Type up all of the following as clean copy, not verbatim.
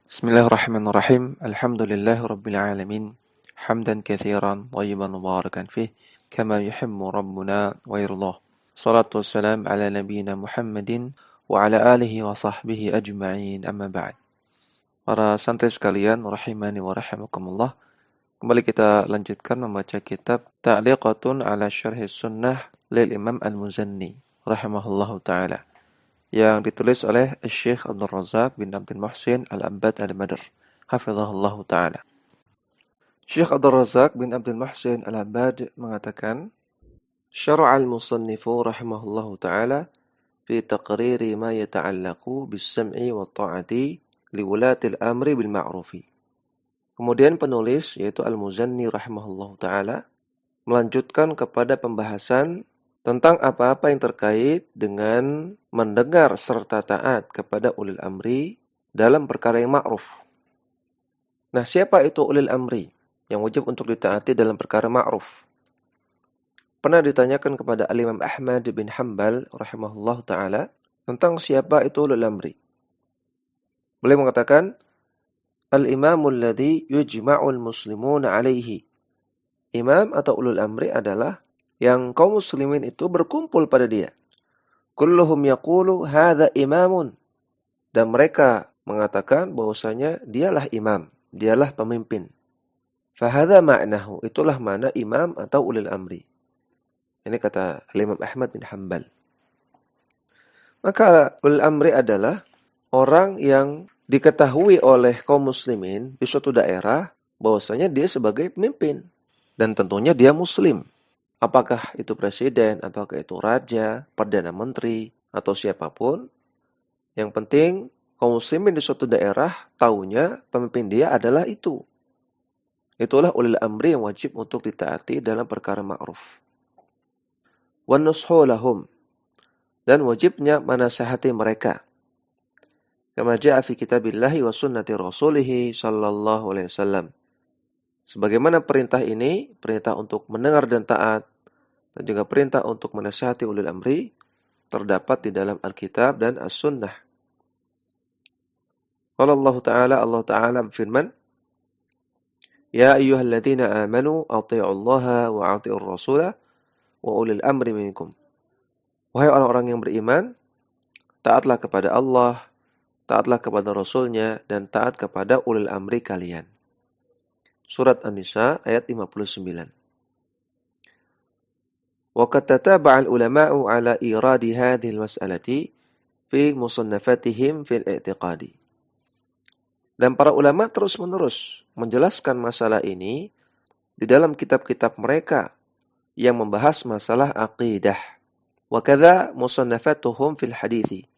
Bismillahirrahmanirrahim. Alhamdulillahirabbil alamin. Hamdan katsiran thayyiban mubarakan fih kama yuhibbu rabbuna wa yardah. Shalatu wassalam ala nabiyyina Muhammadin wa ala alihi wa sahbihi ajma'in. Amma ba'd. Para santri sekalian, rahimani wa rahimakumullah. Kembali kita lanjutkan membaca kitab Ta'liqatun ala Syarhis Sunnah lil Imam Al-Muzanni rahimahullahu taala, yang ditulis oleh Syekh Abdul Razak bin Abdul Muhsin Al-Abbad Al-Badr, hafizahullahu ta'ala. Syekh Abdul Razak bin Abdul Muhsin Al-Abbad mengatakan, Syara'al musannifu rahimahullahu ta'ala fi taqriri ma yata'allaqu bis-sam'i wa ta'ati liwulatil amri bil ma'rufi. Kemudian penulis, yaitu Al-Muzanni rahimahullahu ta'ala, melanjutkan kepada pembahasan tentang apa-apa yang terkait dengan mendengar serta taat kepada ulil amri dalam perkara yang ma'ruf. Nah, siapa itu ulil amri yang wajib untuk ditaati dalam perkara ma'ruf? Pernah ditanyakan kepada Al-Imam Ahmad bin Hanbal rahimahullah ta'ala tentang siapa itu ulil amri. Beliau mengatakan, Al-imamul ladhi yujma'ul muslimuna alaihi. Imam atau ulul amri adalah yang kaum muslimin itu berkumpul pada dia. Kulluhum yaqulu hadza imamun. Dan mereka mengatakan bahwasanya dialah imam, dialah pemimpin. Fahadza ma'nahu, itulah makna imam atau ulil amri. Ini kata Imam Ahmad bin Hanbal. Maka ulil amri adalah orang yang diketahui oleh kaum muslimin di suatu daerah bahwasanya dia sebagai pemimpin. Dan tentunya dia muslim. Apakah itu presiden, apakah itu raja, perdana menteri, atau siapapun. Yang penting kaum muslimin di suatu daerah taunya pemimpin dia adalah itu. Itulah ulil amri yang wajib untuk ditaati dalam perkara ma'ruf. Wan nushu lahum, dan wajibnya menasihati mereka. Kama ja'a fi kitabillahi wa sunnati rasulih sallallahu alaihi wasallam. Sebagaimana perintah ini, perintah untuk mendengar dan taat, dan juga perintah untuk menasihati ulil amri, terdapat di dalam Alkitab dan As-Sunnah. Qala Allah Ta'ala berfirman, Ya ayyuhalladzina amanu athi'ullaha wa athi'ur rasula wa ulil amri minkum. Wahai orang-orang yang beriman, taatlah kepada Allah, taatlah kepada Rasulnya, dan taat kepada ulil amri kalian. Surat An-Nisa ayat 59. وقد تتابع العلماء على إيراد هذه المسألة في مصنفاتهم في الاعتقاد. Dan para ulama terus-menerus menjelaskan masalah ini di dalam kitab-kitab mereka yang membahas masalah aqidah. Wa kadza musannafatuhum fil hadithi.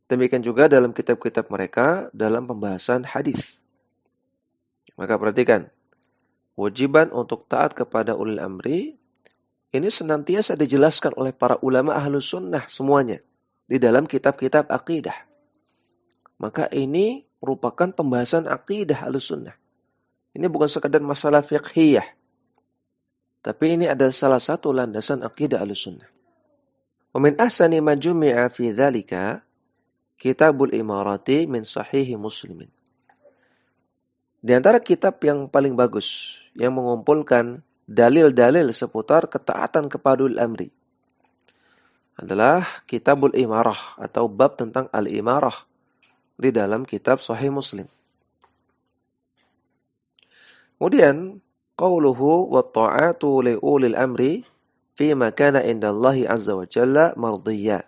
Demikian juga dalam kitab-kitab mereka dalam pembahasan hadis. Maka perhatikan, wajiban untuk taat kepada ulil amri ini senantiasa dijelaskan oleh para ulama ahlus sunnah semuanya di dalam kitab-kitab aqidah. Maka ini merupakan pembahasan aqidah ahlus sunnah. Ini bukan sekadar masalah fiqhiyah, tapi ini adalah salah satu landasan aqidah ahlus sunnah. Wa min ahsani ma jumi'a fi dzalika Kitabul Imarati min Sahihi Muslimin. Di antara kitab yang paling bagus yang mengumpulkan dalil-dalil seputar ketaatan kepada ulil amri adalah Kitabul Imarah atau bab tentang al-imarah di dalam kitab Sahih Muslim. Kemudian qauluhu wa ta'atu li ulil amri fi ma kana indallahi azza wa jalla mardiyya.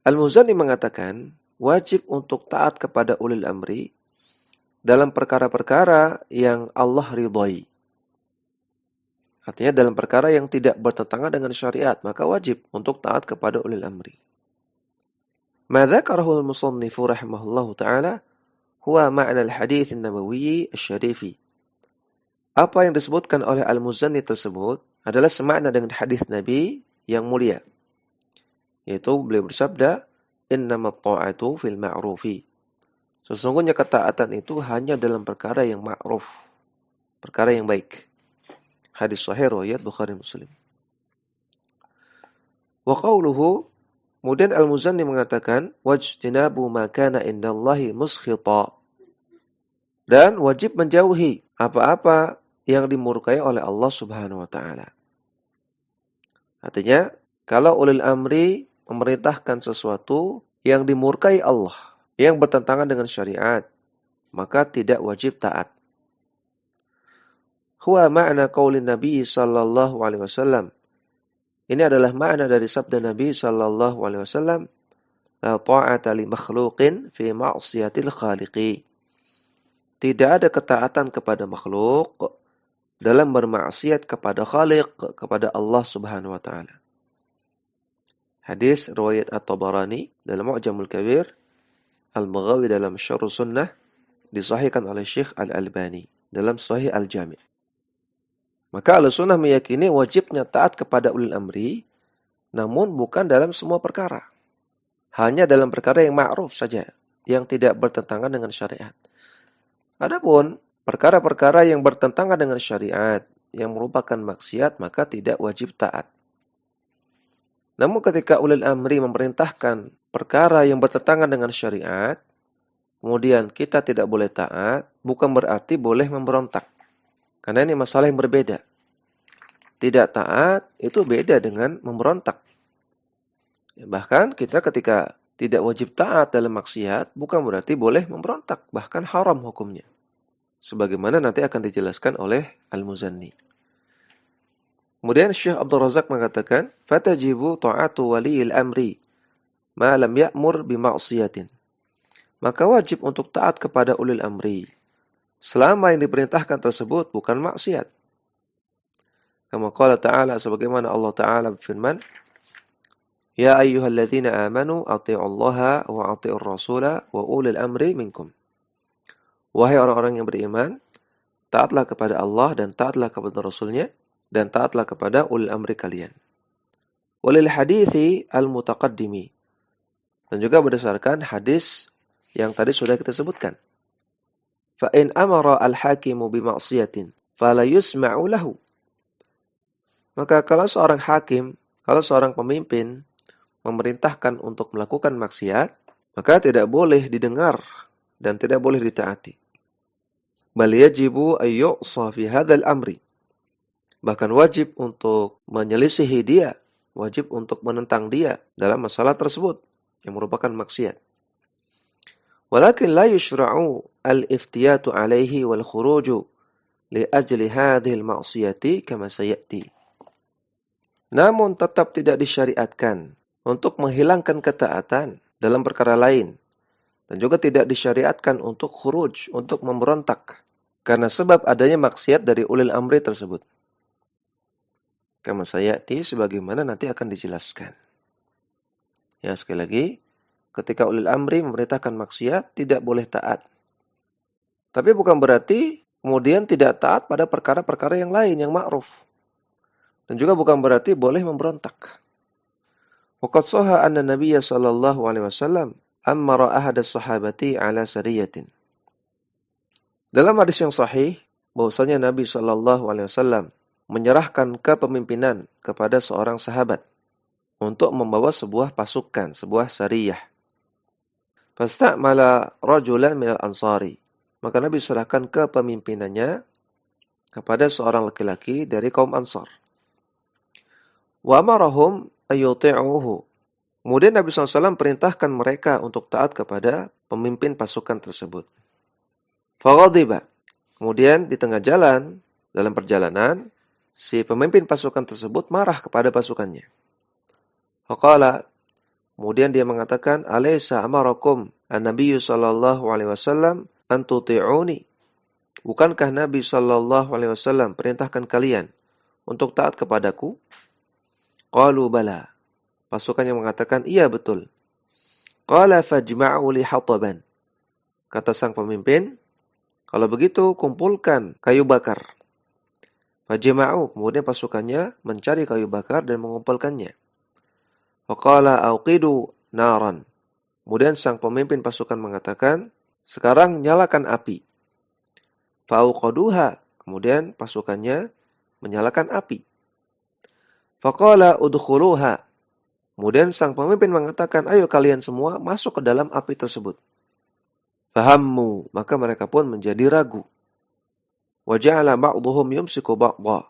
Al-Muzanni mengatakan wajib untuk taat kepada ulil amri dalam perkara-perkara yang Allah ridhai. Artinya dalam perkara yang tidak bertentangan dengan syariat, maka wajib untuk taat kepada ulil amri. Ma dzakarahu al-musannifu rahimahullahu ta'ala huwa ma'na al-hadits an-nabawi asy-syarifi. Apa yang disebutkan oleh Al-Muzanni tersebut adalah semakna dengan hadis Nabi yang mulia. Yaitu beliau bersabda, innamat ta'atu fil ma'rufi. Sesungguhnya ketaatan itu hanya dalam perkara yang ma'ruf, perkara yang baik. Hadis sahih riwayat Bukhari Muslim. Wa qauluhu Kemudian Al-Muzanni mengatakan, wajtinabu ma kana indallahi muskhita. Dan wajib menjauhi apa-apa yang dimurkai oleh Allah Subhanahu wa taala. Artinya, kalau ulil amri memerintahkan sesuatu yang dimurkai Allah, yang bertentangan dengan syariat, maka tidak wajib taat. Huwa ma'na qaulin Nabi sallallahu alaihi wasallam. Ini adalah makna dari sabda Nabi sallallahu alaihi wasallam, la ta'ata li makhluqin fi ma'siyatil khaliqi. Tidak ada ketaatan kepada makhluk dalam bermaksiat kepada Khaliq, kepada Allah Subhanahu wa taala. Hadis riwayat At-Tabarani dalam Mu'jamul Kabir, Al-Maghawi dalam Syarh Sunnah, disahihkan oleh Syekh Al-Albani dalam Sahih Al-Jami'. Maka Ahlussunnah meyakini wajibnya taat kepada ulil amri, namun bukan dalam semua perkara. Hanya dalam perkara yang ma'ruf saja, yang tidak bertentangan dengan syariat. Adapun perkara-perkara yang bertentangan dengan syariat, yang merupakan maksiat, maka tidak wajib taat. Namun ketika ulil amri memerintahkan perkara yang bertentangan dengan syariat, kemudian kita tidak boleh taat, bukan berarti boleh memberontak. Karena ini masalah yang berbeda. Tidak taat itu beda dengan memberontak. Bahkan kita ketika tidak wajib taat dalam maksiat, bukan berarti boleh memberontak, bahkan haram hukumnya. Sebagaimana nanti akan dijelaskan oleh Al-Muzanni. Kemudian Syekh Abdul Razak mengatakan, fatajibu ta'atu waliyil amri ma lam ya'mur bima'siyatin. Maka wajib untuk taat kepada ulil amri selama yang diperintahkan tersebut bukan maksiat. Kama qala ta'ala, sebagaimana Allah Ta'ala berfirman, ya ayyuhalladzina amanu athi'ullaha wa athi'ur rasula wa ulil amri minkum. Wahai orang-orang yang beriman, taatlah kepada Allah dan taatlah kepada Rasulnya dan taatlah kepada ulil amri kalian. Walil hadithi al-mutaqaddimi. Dan juga berdasarkan hadis yang tadi sudah kita sebutkan. Fa in amara al-hakimu bima'siyatin fala yusma'u lahu. Maka kalau seorang hakim, kalau seorang pemimpin memerintahkan untuk melakukan maksiat, maka tidak boleh didengar dan tidak boleh ditaati. Bal yajibu ayyu'sa fi hadzal amri. Bahkan wajib untuk menyelisihi dia, wajib untuk menentang dia dalam masalah tersebut yang merupakan maksiat. Walakin la yushra'u al-iftiyatu alaihi wal khuruju li ajli hadhihi al-ma'siyati kama sayati. Namun tetap tidak disyariatkan untuk menghilangkan ketaatan dalam perkara lain. Dan juga tidak disyariatkan untuk khuruj, untuk memberontak. Karena sebab adanya maksiat dari ulil amri tersebut. Kama sayati, sebagaimana nanti akan dijelaskan. Ya, sekali lagi, ketika ulil amri memerintahkan maksiat, tidak boleh taat. Tapi bukan berarti kemudian tidak taat pada perkara-perkara yang lain, yang ma'ruf. Dan juga bukan berarti boleh memberontak. Waqad sahha anna Nabiyya sallallahu alaihi wasallam amara ahad as-sahabati ala sariyatin. Dalam hadis yang sahih, bahwasanya Nabi sallallahu alaihi wasallam menyerahkan kepemimpinan kepada seorang sahabat untuk membawa sebuah pasukan, sebuah sariyah. Fasta'mala rajulan minal ansari. Maka Nabi serahkan kepemimpinannya kepada seorang laki-laki dari kaum Ansar. Wa amarahum ayyuti'uhu. Kemudian Nabi SAW perintahkan mereka untuk taat kepada pemimpin pasukan tersebut. Faghadiba. Kemudian di tengah jalan, dalam perjalanan, si pemimpin pasukan tersebut marah kepada pasukannya. Faqala. Kemudian dia mengatakan, alaysa amarakum an-nabiyyu sallallahu alaihi wasallam an tuti'uni. Bukankah Nabi sallallahu alaihi wasallam perintahkan kalian untuk taat kepadaku? Qalu bala. Pasukannya mengatakan, iya betul. Qala fajma'u li hataban. Kata sang pemimpin, kalau begitu kumpulkan kayu bakar. Fajma'u. Kemudian pasukannya mencari kayu bakar dan mengumpulkannya. Faqala auqidu naran. Kemudian sang pemimpin pasukan mengatakan, sekarang nyalakan api. Fauqaduha. Kemudian pasukannya menyalakan api. Faqala udkhuluha. Kemudian sang pemimpin mengatakan, ayo kalian semua masuk ke dalam api tersebut. Fahammu, maka mereka pun menjadi ragu. Wa ja'ala ba'dhum yumsiku ba'dha.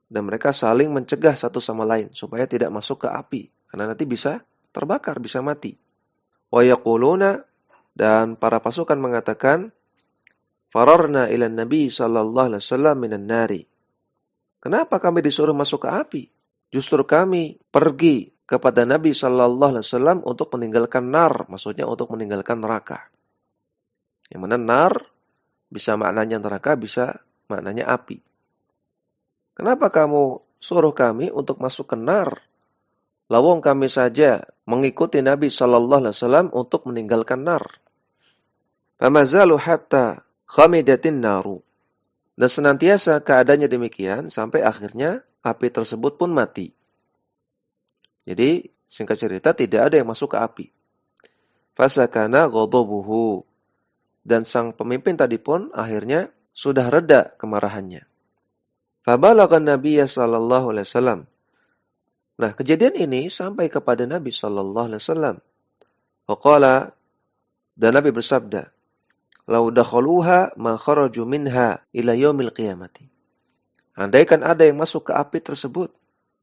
Dan mereka saling mencegah satu sama lain supaya tidak masuk ke api, karena nanti bisa terbakar, bisa mati. Wa yaquluna, dan para pasukan mengatakan, fararna ila Nabi sallallahu alaihi wasallam minan nari. Kenapa kami disuruh masuk ke api? Justru kami pergi kepada Nabi sallallahu alaihi wasallam untuk meninggalkan nar, maksudnya untuk meninggalkan neraka. Yang mana nar bisa maknanya neraka, bisa maknanya api. Kenapa kamu suruh kami untuk masuk ke nar? Lawang kami saja mengikuti Nabi sallallahu alaihi wasallam untuk meninggalkan nar. Famazalu hatta khamidatin naru. Dan senantiasa keadaannya demikian sampai akhirnya api tersebut pun mati. Jadi singkat cerita tidak ada yang masuk ke api. Fasakana ghadabuhu. Dan sang pemimpin tadi pun akhirnya sudah reda kemarahannya. Fabalaghan Nabiyya sallallahu alaihi wasallam. Nah, kejadian ini sampai kepada Nabi sallallahu alaihi wasallam. Waqala, dan Nabi bersabda, "Lau dakhaluha ma kharaju minha ila yaumil qiyamati." Andaikan ada yang masuk ke api tersebut,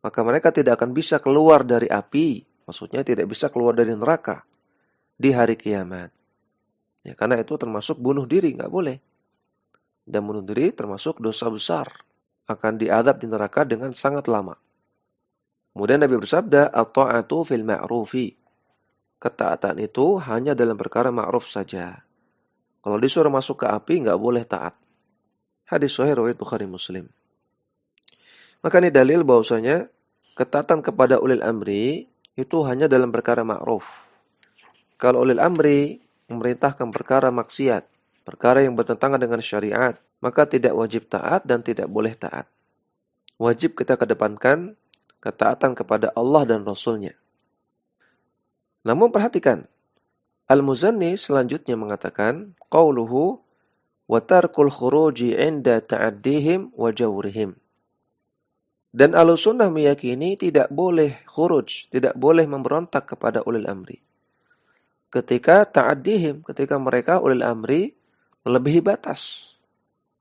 maka mereka tidak akan bisa keluar dari api, maksudnya tidak bisa keluar dari neraka di hari kiamat. Ya, karena itu termasuk bunuh diri, enggak boleh. Dan bunuh diri termasuk dosa besar, akan diadab di neraka dengan sangat lama. Kemudian Nabi bersabda, at-ta'atu fil ma'rufi. Ketaatan itu hanya dalam perkara ma'ruf saja. Kalau disuruh masuk ke api, enggak boleh taat. Hadis sahih riwayat Bukhari Muslim. Maka ini dalil bahwasanya ketaatan kepada ulil amri itu hanya dalam perkara ma'ruf. Kalau ulil amri memerintahkan perkara maksiat, perkara yang bertentangan dengan syariat, maka tidak wajib taat dan tidak boleh taat. Wajib kita kedepankan ketaatan kepada Allah dan Rasul-Nya. Namun perhatikan, Al-Muzanni selanjutnya mengatakan, qauluhu wa tarkul khuruji 'inda ta'addihim wa jawrihim. Dan Ahlussunnah meyakini tidak boleh khuruj, tidak boleh memberontak kepada ulil amri. Ketika ta'addihim, ketika mereka ulil amri melebihi batas.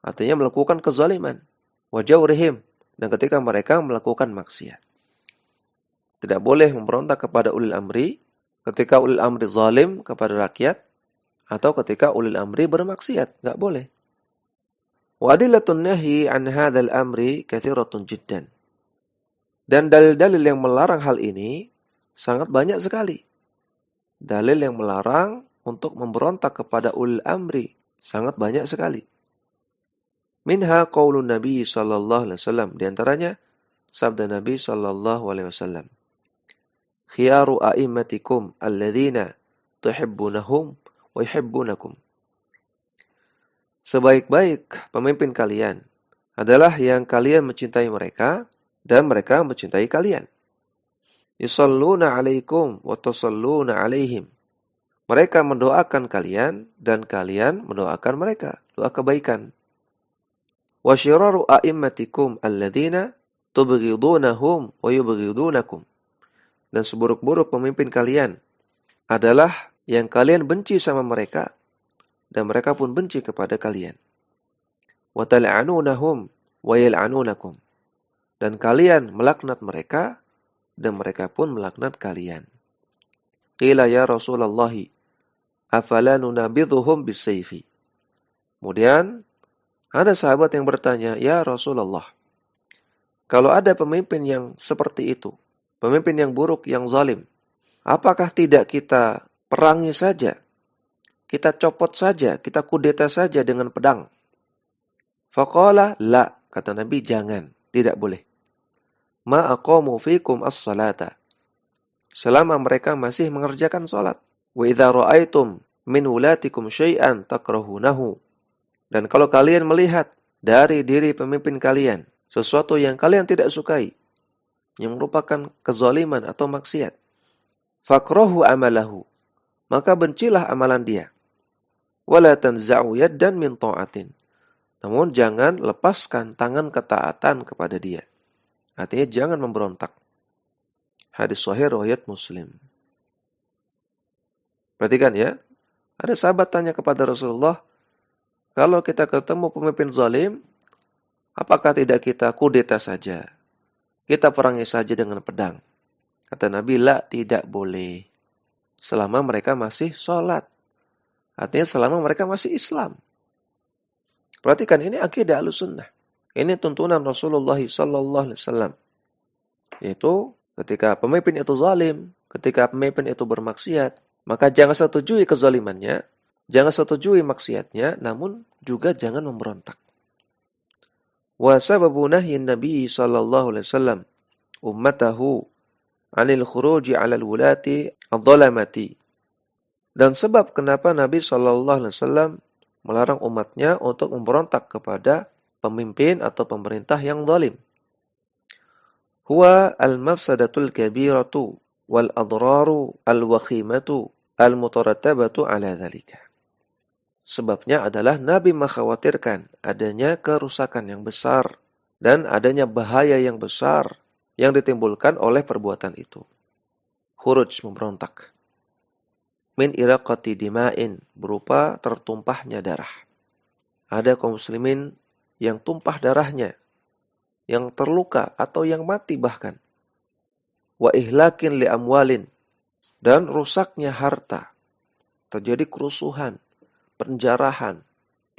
Artinya melakukan kezaliman. Wa jawrihim, dan ketika mereka melakukan maksiat. Tidak boleh memberontak kepada ulil amri ketika ulil amri zalim kepada rakyat atau ketika ulil amri bermaksiat, enggak boleh. Wa adillatun nahyi an hadzal amri katsiratun jiddan. Dan dalil-dalil yang melarang hal ini sangat banyak sekali. Dalil yang melarang untuk memberontak kepada ulil amri sangat banyak sekali. Minha qaulun Nabi sallallahu alaihi wasallam, di antaranya sabda Nabi sallallahu alaihi wasallam. Khiyaru a'immatikum alladzina tuhibbunahum wa yuhibbunakum. Sebaik-baik pemimpin kalian adalah yang kalian mencintai mereka dan mereka mencintai kalian. Yusalluna 'alaikum wa tusalluna 'alaihim. Mereka mendoakan kalian dan kalian mendoakan mereka, doa kebaikan. Wa syiraru a'immatikum alladzina tubghidunahum wa yubghidunakum. Dan seburuk-buruk pemimpin kalian adalah yang kalian benci sama mereka dan mereka pun benci kepada kalian. Wa tal'anunahum wa yal'anunakum. Dan kalian melaknat mereka dan mereka pun melaknat kalian. Qila ya Rasulullah, afala nunabidhuhum bisayfi. Kemudian ada sahabat yang bertanya, ya Rasulullah, kalau ada pemimpin yang seperti itu, pemimpin yang buruk, yang zalim, apakah tidak kita perangi saja? Kita copot saja, kita kudeta saja dengan pedang. Faqala la, kata Nabi, jangan, tidak boleh. Ma aqamu fikum as-salata. Selama mereka masih mengerjakan salat. Wa idza ra'aitum min wulatikum syai'an takrahunahu. Dan kalau kalian melihat dari diri pemimpin kalian sesuatu yang kalian tidak sukai, yang merupakan kezaliman atau maksiat, fakrahu amalahu, maka bencilah amalan dia. Wala tanza'u yaddan min ta'atin. Namun jangan lepaskan tangan ketaatan kepada dia. Artinya jangan memberontak. Hadis sahih riwayat Muslim. Perhatikan ya, ada sahabat tanya kepada Rasulullah, kalau kita ketemu pemimpin zalim, apakah tidak kita kudeta saja? Kita perangi saja dengan pedang. Kata Nabi, la, tidak boleh. Selama mereka masih sholat. Artinya selama mereka masih Islam. Perhatikan, ini akidah Ahlussunnah. Ini tuntunan Rasulullah SAW. Yaitu ketika pemimpin itu zalim, ketika pemimpin itu bermaksiat, maka jangan setujui kezalimannya, jangan setujui maksiatnya, namun juga jangan memberontak. Wa sababu nahyin Nabi SAW ummatahu 'anil khuruji 'alal wulati adh-dhalamati. Dan sebab kenapa Nabi SAW melarang umatnya untuk memberontak kepada pemimpin atau pemerintah yang zalim. Huwa al-mafsadatul kabiratu wal adraru al-wakhimatu al-mutarattabatu ala dhalika. Sebabnya adalah Nabi mengkhawatirkan adanya kerusakan yang besar dan adanya bahaya yang besar yang ditimbulkan oleh perbuatan itu. Khuruj, memberontak. Min iraqati dima'in, berupa tertumpahnya darah. Ada kaum muslimin yang tumpah darahnya, yang terluka atau yang mati bahkan. Wa ihlakin li amwalin, dan rusaknya harta. Terjadi kerusuhan, penjarahan,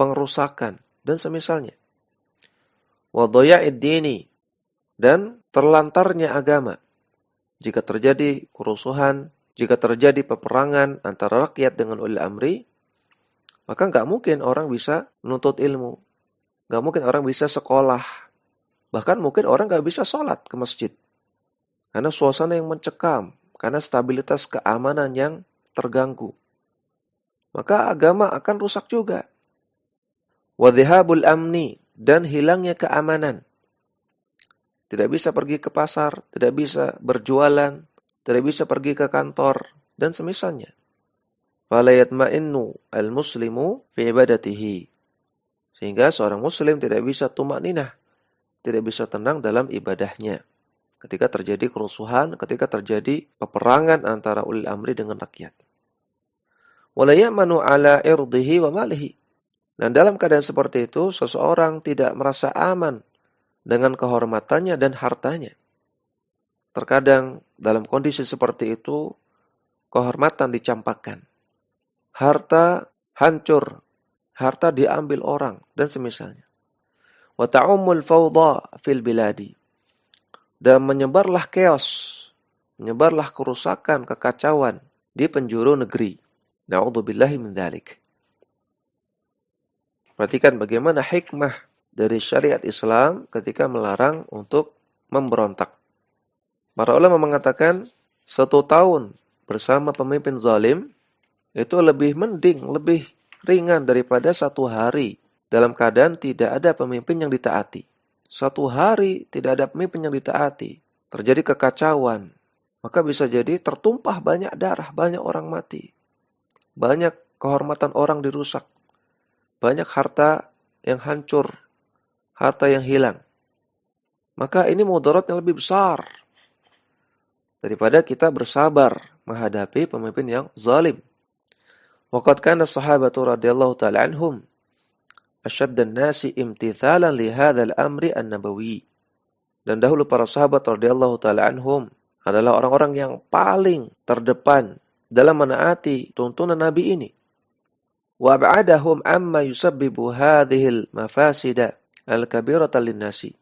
pengrusakan, dan semisalnya. Wa dhaya'id dini, dan terlantarnya agama. Jika terjadi kerusuhan, jika terjadi peperangan antara rakyat dengan ulil amri, maka nggak mungkin orang bisa menuntut ilmu. Nggak mungkin orang bisa sekolah. Bahkan mungkin orang nggak bisa sholat ke masjid. Karena suasana yang mencekam. Karena stabilitas keamanan yang terganggu. Maka agama akan rusak juga. Wa dhihabul amni, dan hilangnya keamanan. Tidak bisa pergi ke pasar, tidak bisa berjualan, tidak bisa pergi ke kantor, dan semisalnya. Fala yatma'innu al-muslimu fi ibadatihi. Sehingga seorang muslim tidak bisa tumakninah, tidak bisa tenang dalam ibadahnya. Ketika terjadi kerusuhan, ketika terjadi peperangan antara ulil amri dengan rakyat. Wala ya'manu ala irdihi wa malihi. Dan dalam keadaan seperti itu, seseorang tidak merasa aman dengan kehormatannya dan hartanya. Terkadang dalam kondisi seperti itu, kehormatan dicampakkan. Harta hancur, harta diambil orang, dan semisalnya. Wa ta'ummul fawda fil biladi. Dan menyebarlah chaos, menyebarlah kerusakan, kekacauan di penjuru negeri. Na'udzubillahi min dzalik. Perhatikan bagaimana hikmah dari syariat Islam ketika melarang untuk memberontak. Para ulama mengatakan 1 tahun bersama pemimpin zalim itu lebih mending, lebih ringan daripada 1 hari dalam keadaan tidak ada pemimpin yang ditaati. 1 hari tidak ada pemimpin yang ditaati, terjadi kekacauan, maka bisa jadi tertumpah banyak darah, banyak orang mati, banyak kehormatan orang dirusak, banyak harta yang hancur, harta yang hilang. Maka ini mudaratnya lebih besar daripada kita bersabar menghadapi pemimpin yang zalim. Waqad kana sahabatu radhiyallahu ta'ala anhum asyaddan nasi imtithalan li hadzal amri an-nabawi. Dan dahulu para sahabat radhiyallahu ta'ala anhum adalah orang-orang yang paling terdepan dalam menaati tuntunan Nabi ini. Wa ab'adahum amma yusabbibu hadhil mafasida al-kabirata lin-nasi.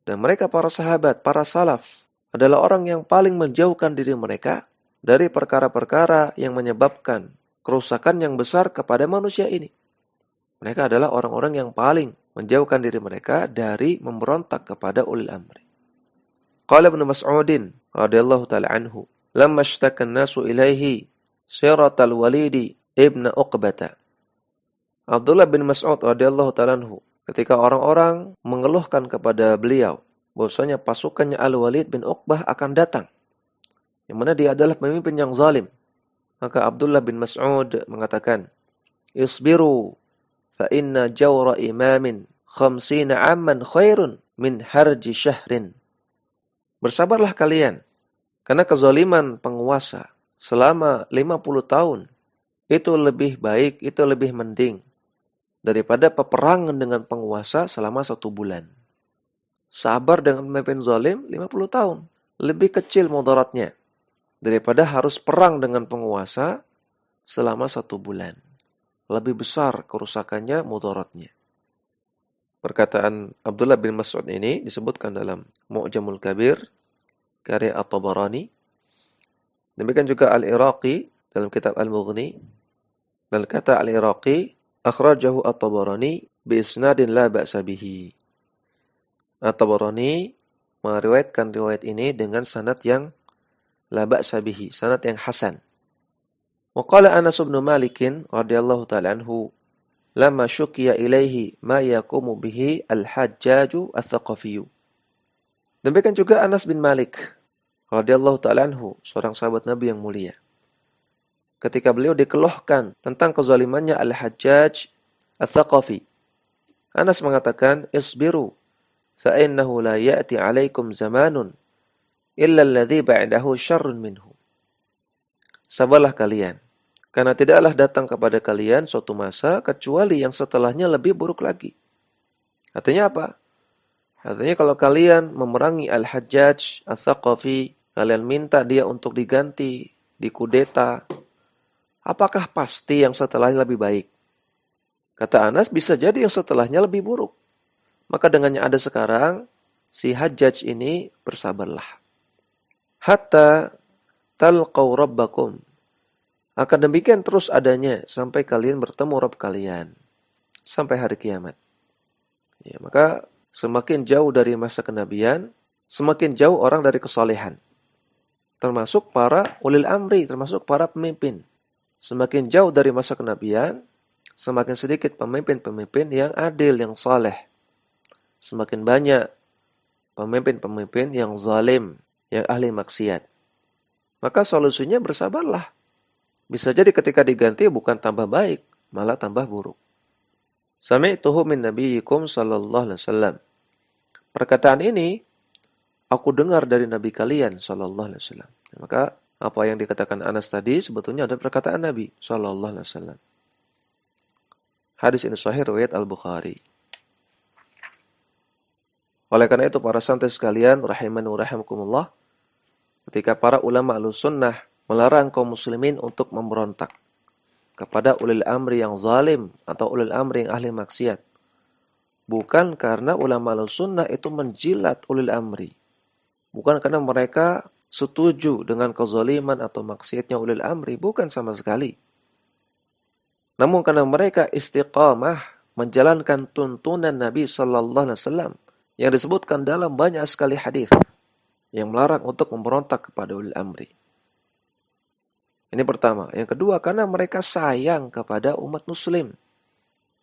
Dan mereka para sahabat, para salaf adalah orang yang paling menjauhkan diri mereka dari perkara-perkara yang menyebabkan kerusakan yang besar kepada manusia ini. Mereka adalah orang-orang yang paling menjauhkan diri mereka dari memberontak kepada ulil amri. Qala Ibnu Mas'udin radhiyallahu ta'ala anhu, lamma ishtaka an-nasu ilaihi siratal Walid ibn Uqbah. Abdullah bin Mas'ud radhiyallahu ta'ala anhu, ketika orang-orang mengeluhkan kepada beliau bahwasanya pasukannya Al-Walid bin Uqbah akan datang, yang mana dia adalah pemimpin yang zalim, maka Abdullah bin Mas'ud mengatakan, isbiru fa inna jawra imamin 50 amman khairun min harji syahrin. Bersabarlah kalian, Karena kezaliman penguasa selama 50 tahun itu lebih baik, itu lebih mending daripada peperangan dengan penguasa selama 1 bulan. Sabar dengan pemimpin zalim 50 tahun. Lebih kecil mudaratnya daripada harus perang dengan penguasa selama 1 bulan. Lebih besar kerusakannya, mudaratnya. Perkataan Abdullah bin Mas'ud ini disebutkan dalam Mu'jamul Kabir, karya At-Tabarani. Demikian juga Al-Iraqi dalam kitab Al-Mughni. Dan kata Al-Iraqi, akhrajahu At-Tabarani bi isnadin la ba'sa bihi. At-Tabarani meriwayatkan riwayat ini dengan sanad yang la ba'sa bihi, sanad yang hasan. Wa qala Anas bin Malik radhiyallahu ta'ala anhu, lama syukiya ilaihi ma yaqumu bihi al-Hajjaj ats-Tsaqafi. Demikian juga Anas bin Malik radhiyallahu ta'ala anhu, seorang sahabat Nabi yang mulia. Ketika beliau dikeluhkan tentang kezalimannya Al-Hajjaj ats-Tsaqafi, Anas mengatakan, "Isbiru fa innahu la ya'ti 'alaikum zamanun illa alladhi ba'dahu syarrun minhu." Sabarlah kalian, karena tidaklah datang kepada kalian suatu masa kecuali yang setelahnya lebih buruk lagi. Artinya apa? Artinya kalau kalian memerangi Al-Hajjaj ats-Tsaqafi, kalian minta dia untuk diganti, dikudeta, apakah pasti yang setelahnya lebih baik? Kata Anas, bisa jadi yang setelahnya lebih buruk. Maka dengan yang ada sekarang, si Hajjaj ini bersabarlah. Hatta talqaw rabbakum. Akan demikian terus adanya sampai kalian bertemu Rabb kalian. Sampai hari kiamat. Ya, maka semakin jauh dari masa kenabian, semakin jauh orang dari kesalehan. Termasuk para ulil amri, termasuk para pemimpin. Semakin jauh dari masa kenabian, semakin sedikit pemimpin-pemimpin yang adil, yang saleh. Semakin banyak pemimpin-pemimpin yang zalim, yang ahli maksiat. Maka solusinya bersabarlah. Bisa jadi ketika diganti bukan tambah baik, malah tambah buruk. Sami'tuhu min nabiyyikum sallallahu alaihi wasallam. Perkataan ini aku dengar dari Nabi kalian sallallahu alaihi wasallam. Maka apa yang dikatakan Anas tadi sebetulnya adalah perkataan Nabi sallallahu alaihi wasallam. Hadis ini sahih riwayat Al-Bukhari. Oleh karena itu para santri sekalian rahimani wa rahimakumullah, ketika para ulama Ahlussunnah melarang kaum muslimin untuk memberontak kepada ulil amri yang zalim atau ulil amri yang ahli maksiat, bukan karena ulama Ahlussunnah itu menjilat ulil amri, bukan karena mereka setuju dengan kezaliman atau maksiatnya ulil amri, bukan sama sekali. Namun karena mereka istiqamah menjalankan tuntunan Nabi sallallahu alaihi wasallam yang disebutkan dalam banyak sekali hadis yang melarang untuk memberontak kepada ulil amri. Ini pertama. Yang kedua, karena mereka sayang kepada umat muslim.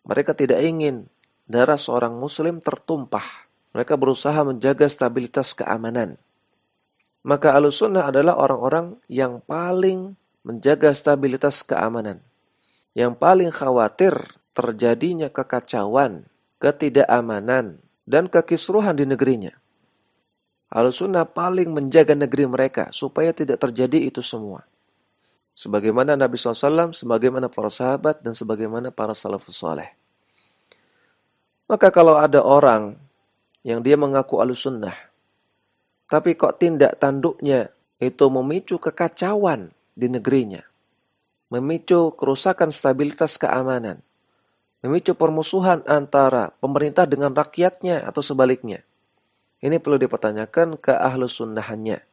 Mereka tidak ingin darah seorang muslim tertumpah. Mereka berusaha menjaga stabilitas keamanan. Maka Ahlussunnah adalah orang-orang yang paling menjaga stabilitas keamanan. Yang paling khawatir terjadinya kekacauan, ketidakamanan, dan kekisruhan di negerinya. Ahlussunnah paling menjaga negeri mereka supaya tidak terjadi itu semua. Sebagaimana Nabi SAW, sebagaimana para sahabat, dan sebagaimana para salafus saleh. Maka kalau ada orang yang dia mengaku Ahlussunnah, tapi kok tindak tanduknya itu memicu kekacauan di negerinya, memicu kerusakan stabilitas keamanan, memicu permusuhan antara pemerintah dengan rakyatnya atau sebaliknya. Ini perlu dipertanyakan ke Ahlussunnahannya.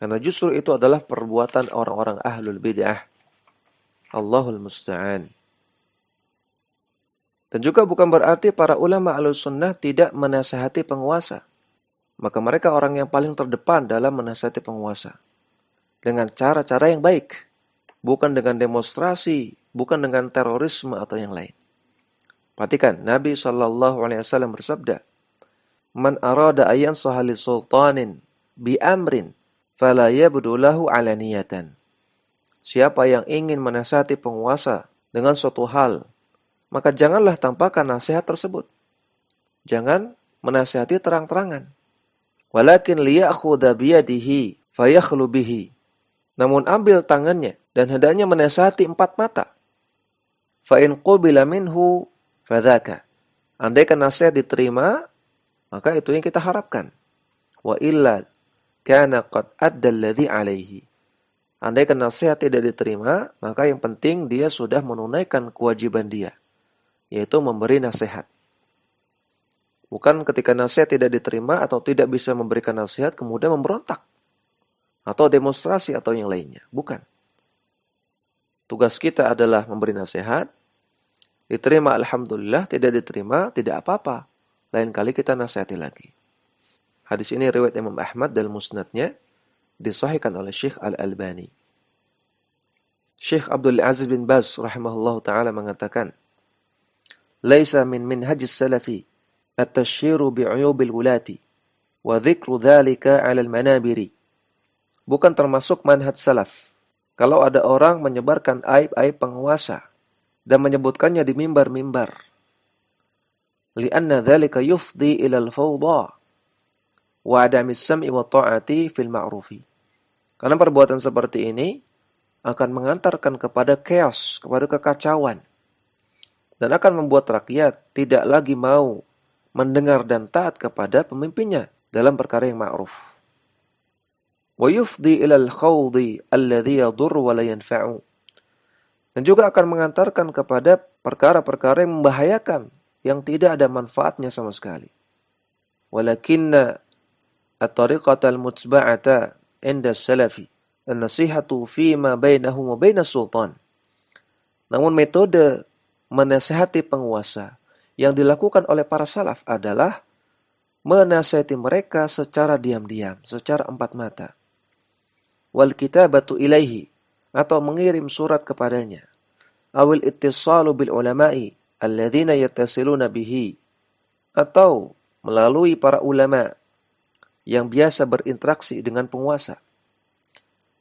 Karena justru itu adalah perbuatan orang-orang ahlul bid'ah. Allahul musta'an. Dan juga bukan berarti para ulama Ahlussunnah tidak menasihati penguasa. Maka mereka orang yang paling terdepan dalam menasihati penguasa. Dengan cara-cara yang baik. Bukan dengan demonstrasi, bukan dengan terorisme atau yang lain. Perhatikan, Nabi SAW bersabda, "Man arada ayan sahali sultanin bi amrin fala yabdu lahu alaniyatan." Siapa yang ingin menasihati penguasa dengan suatu hal, maka janganlah tampakkan nasihat tersebut. Jangan menasihati terang-terangan. Walakin liya'khudha biyadihi fayakhlu bihi. Namun ambil tangannya dan hendaknya menasihati empat mata. Fa in qubila minhu fadzaka. Andaikan nasihat diterima, maka itu yang kita harapkan. Wa illa kana qad adda alladhi alaihi. Andaikan nasihat tidak diterima, maka yang penting dia sudah menunaikan kewajiban dia, yaitu memberi nasihat. Bukan ketika nasihat tidak diterima atau tidak bisa memberikan nasihat kemudian memberontak atau demonstrasi atau yang lainnya. Bukan. Tugas kita adalah memberi nasihat. Diterima alhamdulillah, tidak diterima tidak apa-apa. Lain kali kita nasihati lagi. Hadis ini riwayat Imam Ahmad dalam musnadnya, disahihkan oleh Syekh Al-Albani. Syekh Abdul Aziz bin Baz rahimahullah ta'ala mengatakan, "Laisa min minhajis salafi at-tashhiru bi'uyubil wulati wa dzikru dzalika 'ala al-manabiri." Bukan termasuk manhaj salaf kalau ada orang menyebarkan aib-aib penguasa dan menyebutkannya di mimbar-mimbar. Li'anna dzalika yufdi ila al-fawdha wa 'adamis sam'i wa ta'ati fil ma'rufi. Karena perbuatan seperti ini akan mengantarkan kepada chaos, kepada kekacauan, dan akan membuat rakyat tidak lagi mau mendengar dan taat kepada pemimpinnya dalam perkara yang ma'ruf. Wa yufdi ila al-khawdi alladhi yadurru wa la yanfa'u. Dan juga akan mengantarkan kepada perkara-perkara yang membahayakan, yang tidak ada manfaatnya sama sekali. Walakinna at-tariqata al-mutba'ata 'inda as-salafi an-nasihatu fima bainahum wa bainas sultan. Namun metode menasihati penguasa yang dilakukan oleh para salaf adalah menasihati mereka secara diam-diam, secara empat mata. Wal kitabatu ilaihi, atau mengirim surat kepadanya. Awil ittisalu bil ulama'i alladzina yattasiluna bihi, atau melalui para ulama yang biasa berinteraksi dengan penguasa.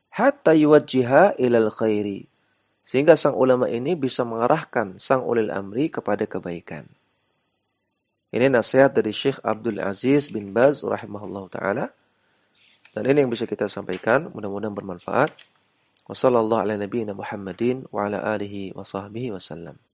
Hatta yuwajjiha ilal khairi, sehingga sang ulama ini bisa mengarahkan sang ulil amri kepada kebaikan. Ini nasihat dari Syekh Abdul Aziz bin Baz rahimahullah ta'ala. Dan ini yang bisa kita sampaikan, mudah-mudahan bermanfaat. Wassallallahu ala nabiyyina Muhammadin wa ala alihi wa sahbihi wasallam.